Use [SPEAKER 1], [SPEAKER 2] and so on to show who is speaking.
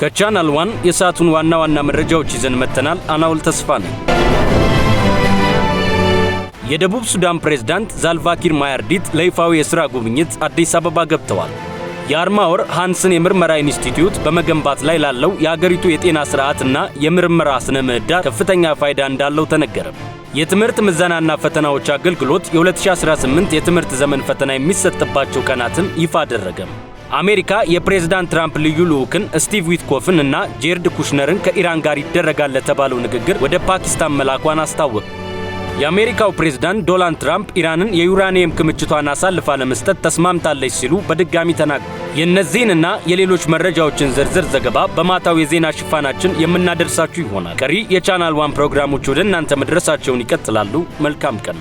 [SPEAKER 1] ከቻናል 1 የሰዓቱን ዋና ዋና መረጃዎች ይዘን መተናል። አናውል ተስፋ ነኝ። የደቡብ ሱዳን ፕሬዝዳንት ሳልቫኪር ማያርዲት ለይፋዊ የሥራ ጉብኝት አዲስ አበባ ገብተዋል። የአርማወር ሃንስን የምርመራ ኢንስቲትዩት በመገንባት ላይ ላለው የአገሪቱ የጤና ሥርዓትና የምርመራ ስነ ምህዳር ከፍተኛ ፋይዳ እንዳለው ተነገረ። የትምህርት ምዘናና ፈተናዎች አገልግሎት የ2018 የትምህርት ዘመን ፈተና የሚሰጥባቸው ቀናትን ይፋ አደረገ። አሜሪካ የፕሬዝዳንት ትራምፕ ልዩ ልዑክን ስቲቭ ዊትኮፍን እና ጄርድ ኩሽነርን ከኢራን ጋር ይደረጋል ለተባለው ንግግር ወደ ፓኪስታን መላኳን አስታወቀ። የአሜሪካው ፕሬዝዳንት ዶናልድ ትራምፕ ኢራንን የዩራኒየም ክምችቷን አሳልፋ ለመስጠት ተስማምታለች ሲሉ በድጋሚ ተናገሩ። የእነዚህንና የሌሎች መረጃዎችን ዝርዝር ዘገባ በማታው የዜና ሽፋናችን የምናደርሳችሁ ይሆናል። ቀሪ የቻናል 1 ፕሮግራሞች ወደ እናንተ መድረሳቸውን ይቀጥላሉ። መልካም ቀን።